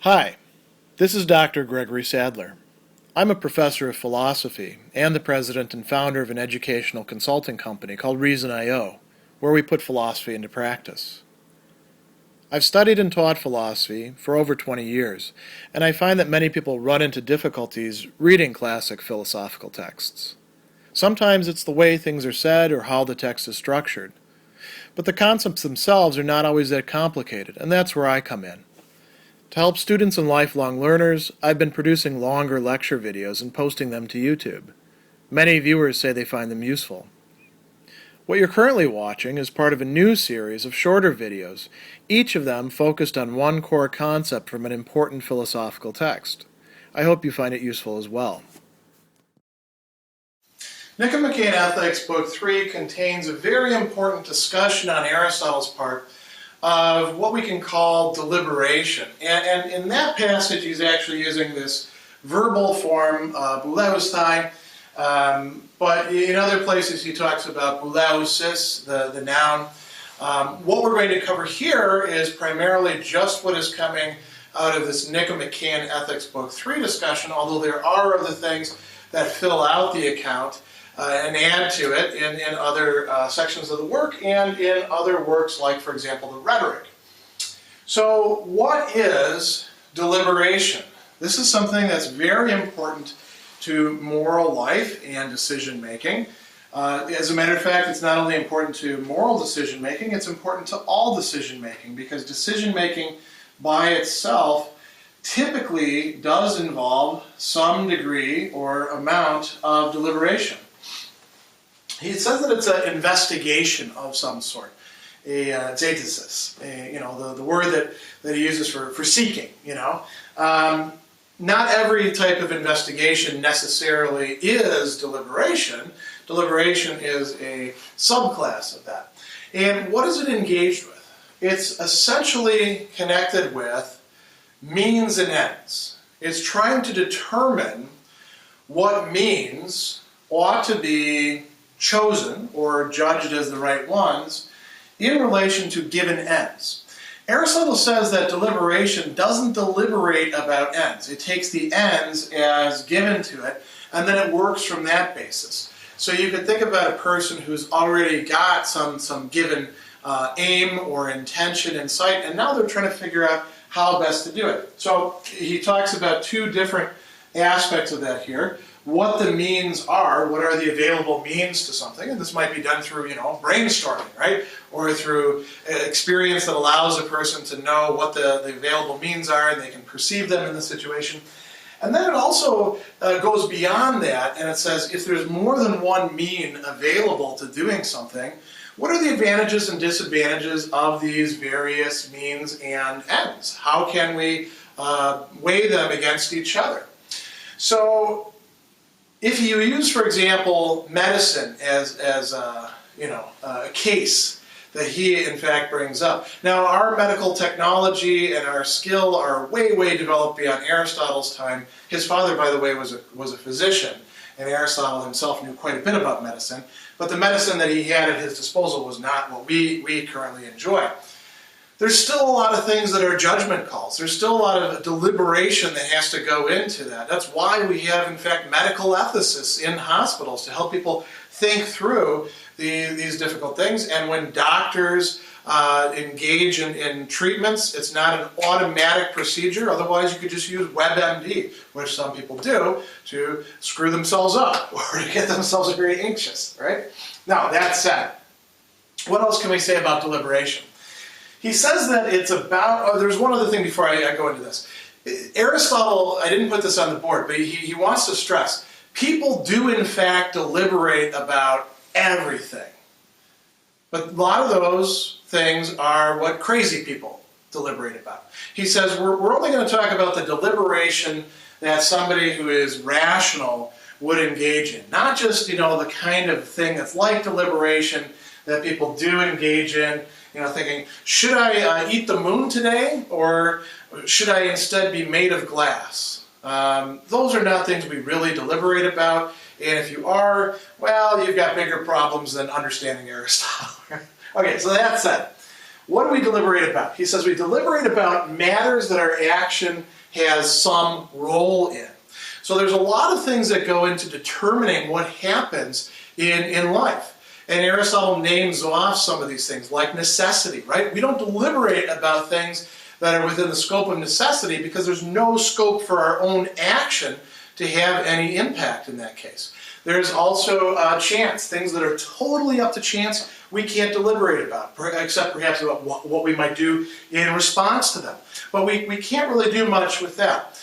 Hi, this is Dr. Gregory Sadler. I'm a professor of philosophy and the president and founder of an educational consulting company called Reason.io, where we put philosophy into practice. I've studied and taught philosophy for over 20 years, and I find that many people run into difficulties reading classic philosophical texts. Sometimes it's the way things are said or how the text is structured. But the concepts themselves are not always that complicated, and that's where I come in. To help students and lifelong learners, I've been producing longer lecture videos and posting them to YouTube. Many viewers say they find them useful. What you're currently watching is part of a new series of shorter videos, each of them focused on one core concept from an important philosophical text. I hope you find it useful as well. Nicomachean Ethics, Book 3, contains a very important discussion on Aristotle's part of what we can call deliberation. And in that passage, he's actually using this verbal form, bouleusis, but in other places he talks about bouleusis, the noun. What we're going to cover here is primarily just what is coming out of this Nicomachean Ethics Book 3 discussion, although there are other things that fill out the account and add to it in other sections of the work and in other works like, for example, the rhetoric. So what is deliberation? This is something that's very important to moral life and decision making. As a matter of fact, it's not only important to moral decision making, it's important to all decision making, because decision making by itself typically does involve some degree or amount of deliberation. He says that it's an investigation of some sort, a zetesis, the word that he uses for seeking, Not every type of investigation necessarily is deliberation. Deliberation is a subclass of that. And what is it engaged with? It's essentially connected with means and ends. It's trying to determine what means ought to be chosen or judged as the right ones in relation to given ends. Aristotle says that deliberation doesn't deliberate about ends. It takes the ends as given to it, and then it works from that basis. So you could think about a person who's already got some given aim or intention in sight, and now they're trying to figure out how best to do it. So he talks about two different aspects of that here. What the means are, what are the available means to something, and this might be done through, brainstorming, right? Or through experience that allows a person to know what the available means are and they can perceive them in the situation. And then it also goes beyond that, and it says if there's more than one mean available to doing something, what are the advantages and disadvantages of these various means and ends? How can we weigh them against each other? So if you use, for example, medicine as a case that he, in fact, brings up. Now, our medical technology and our skill are way, way developed beyond Aristotle's time. His father, by the way, was a physician, and Aristotle himself knew quite a bit about medicine. But the medicine that he had at his disposal was not what we currently enjoy. There's still a lot of things that are judgment calls. There's still a lot of deliberation that has to go into that. That's why we have, in fact, medical ethicists in hospitals to help people think through these difficult things. And when doctors engage in treatments, it's not an automatic procedure. Otherwise, you could just use WebMD, which some people do, to screw themselves up or to get themselves very anxious, right? Now, that said, what else can we say about deliberation? He says that it's about, there's one other thing before I go into this. Aristotle, I didn't put this on the board, but he wants to stress, people do in fact deliberate about everything. But a lot of those things are what crazy people deliberate about. He says we're only going to talk about the deliberation that somebody who is rational would engage in. Not just, the kind of thing that's like deliberation that people do engage in, thinking, should I eat the moon today, or should I instead be made of glass? Those are not things we really deliberate about, and if you are, well, you've got bigger problems than understanding Aristotle. Okay, so that said, What do we deliberate about? He says we deliberate about matters that our action has some role in. So there's a lot of things that go into determining what happens in life. And Aristotle names off some of these things, like necessity, right? We don't deliberate about things that are within the scope of necessity because there's no scope for our own action to have any impact in that case. There's also chance, things that are totally up to chance we can't deliberate about, except perhaps about what we might do in response to them. But we can't really do much with that.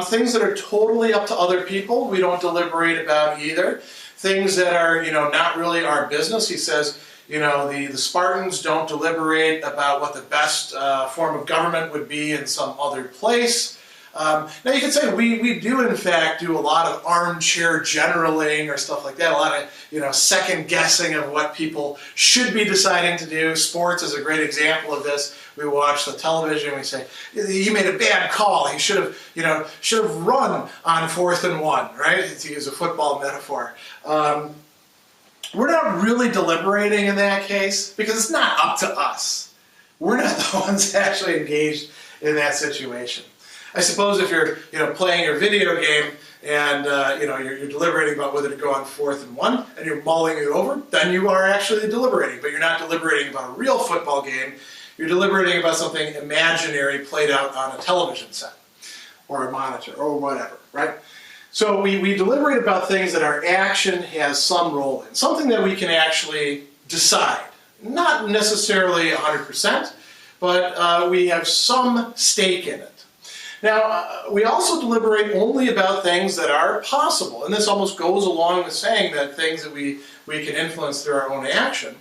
Things that are totally up to other people, we don't deliberate about either. Things that are, not really our business. He says, the Spartans don't deliberate about what the best form of government would be in some other place. Now you could say we do in fact do a lot of armchair generaling or stuff like that, a lot of second guessing of what people should be deciding to do. Sports is a great example of this. We watch the television and we say, he made a bad call. He should have run on 4th and 1, right? To use a football metaphor. We're not really deliberating in that case because it's not up to us. We're not the ones actually engaged in that situation. I suppose if you're playing your video game and you're deliberating about whether to go on 4th and 1 and you're mulling it over, then you are actually deliberating. But you're not deliberating about a real football game. You're deliberating about something imaginary played out on a television set or a monitor or whatever, right? So we deliberate about things that our action has some role in, something that we can actually decide. Not necessarily 100%, but we have some stake in it. Now, we also deliberate only about things that are possible, and this almost goes along with saying that things that we can influence through our own action.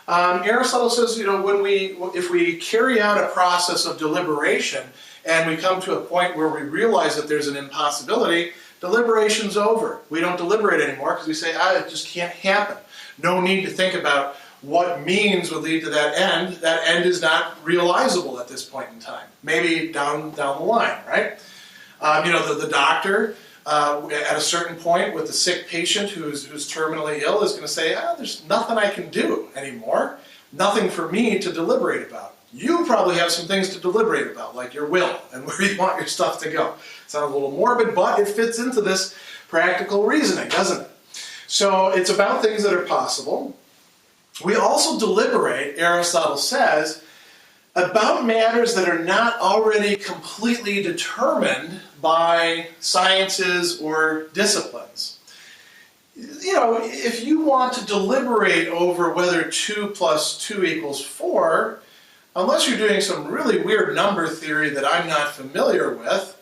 Aristotle says, if we carry out a process of deliberation and we come to a point where we realize that there's an impossibility, deliberation's over. We don't deliberate anymore because we say, it just can't happen. No need to think about what means would lead to that end. That end is not realizable at this point in time. Maybe down the line, right? The doctor at a certain point with the sick patient who's terminally ill is going to say, there's nothing I can do anymore. Nothing for me to deliberate about. You probably have some things to deliberate about, like your will and where you want your stuff to go. Sounds a little morbid, but it fits into this practical reasoning, doesn't it? So it's about things that are possible. We also deliberate, Aristotle says, about matters that are not already completely determined by sciences or disciplines. If you want to deliberate over whether 2 + 2 = 4, unless you're doing some really weird number theory that I'm not familiar with,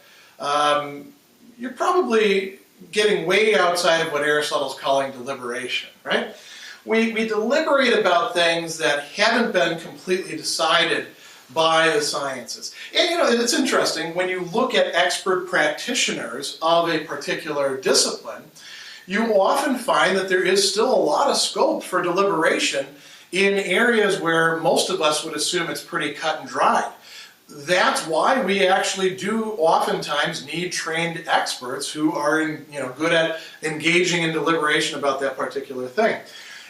you're probably getting way outside of what Aristotle's calling deliberation, right? We deliberate about things that haven't been completely decided by the sciences. And it's interesting, when you look at expert practitioners of a particular discipline, you often find that there is still a lot of scope for deliberation in areas where most of us would assume it's pretty cut and dried. That's why we actually do oftentimes need trained experts who are good at engaging in deliberation about that particular thing.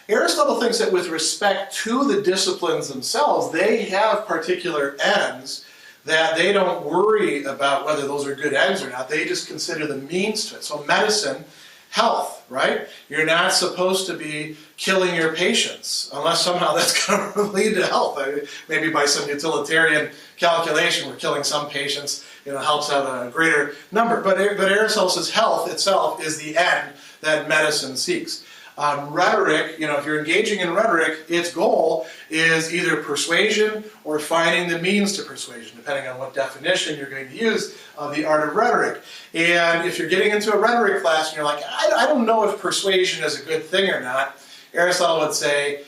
Aristotle thinks that with respect to the disciplines themselves, they have particular ends that they don't worry about whether those are good ends or not. They just consider the means to it. So medicine, health, right? You're not supposed to be killing your patients unless somehow that's going to lead to health. Maybe by some utilitarian calculation, we're killing some patients, helps out a greater number. But Aristotle says health itself is the end that medicine seeks. Rhetoric, if you're engaging in rhetoric, its goal is either persuasion or finding the means to persuasion, depending on what definition you're going to use of the art of rhetoric. And if you're getting into a rhetoric class and you're like, I don't know if persuasion is a good thing or not, Aristotle would say,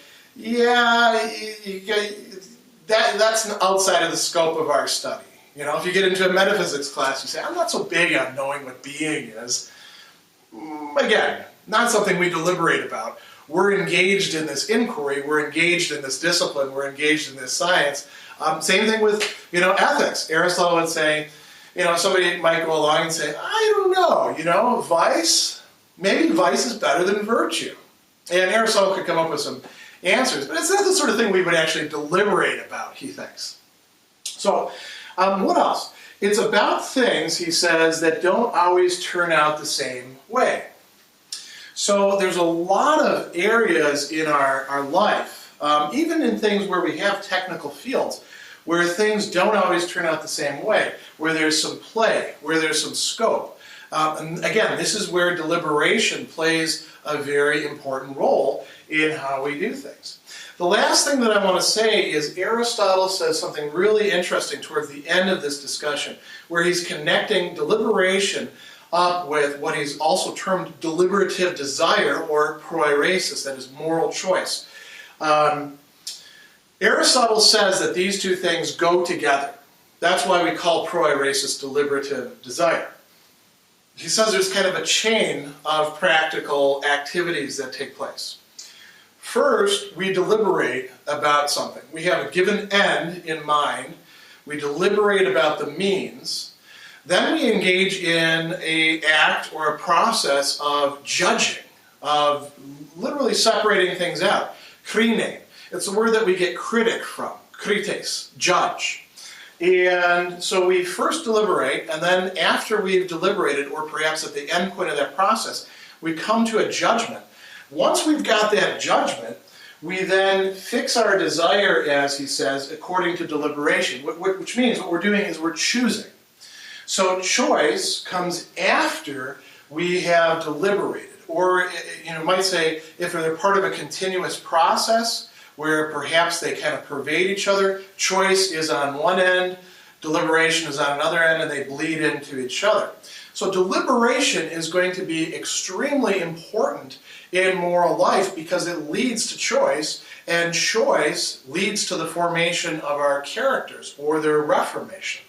that's outside of the scope of our study. If you get into a metaphysics class, you say, I'm not so big on knowing what being is. Again, not something we deliberate about. We're engaged in this inquiry, we're engaged in this discipline, we're engaged in this science. Same thing with, ethics. Aristotle would say, somebody might go along and say, I don't know, vice, maybe vice is better than virtue. And Aristotle could come up with some answers. But it's not the sort of thing we would actually deliberate about, he thinks. So, what else? It's about things, he says, that don't always turn out the same way. So there's a lot of areas in our life, even in things where we have technical fields, where things don't always turn out the same way, where there's some play, where there's some scope. And again, this is where deliberation plays a very important role in how we do things. The last thing that I want to say is Aristotle says something really interesting towards the end of this discussion, where he's connecting deliberation up with what he's also termed deliberative desire, or boulēsis, that is moral choice. Aristotle says that these two things go together. That's why we call boulēsis deliberative desire. He says there's kind of a chain of practical activities that take place. First, we deliberate about something. We have a given end in mind. We deliberate about the means. Then we engage in an act or a process of judging, of literally separating things out. Krine. It's the word that we get critic from. Krites, judge. And so we first deliberate, and then after we've deliberated, or perhaps at the end point of that process, we come to a judgment. Once we've got that judgment, we then fix our desire, as he says, according to deliberation, which means what we're doing is we're choosing. So choice comes after we have deliberated. Or, you might say, if they're part of a continuous process where perhaps they kind of pervade each other, choice is on one end, deliberation is on another end, and they bleed into each other. So deliberation is going to be extremely important in moral life because it leads to choice, and choice leads to the formation of our characters or their reformation.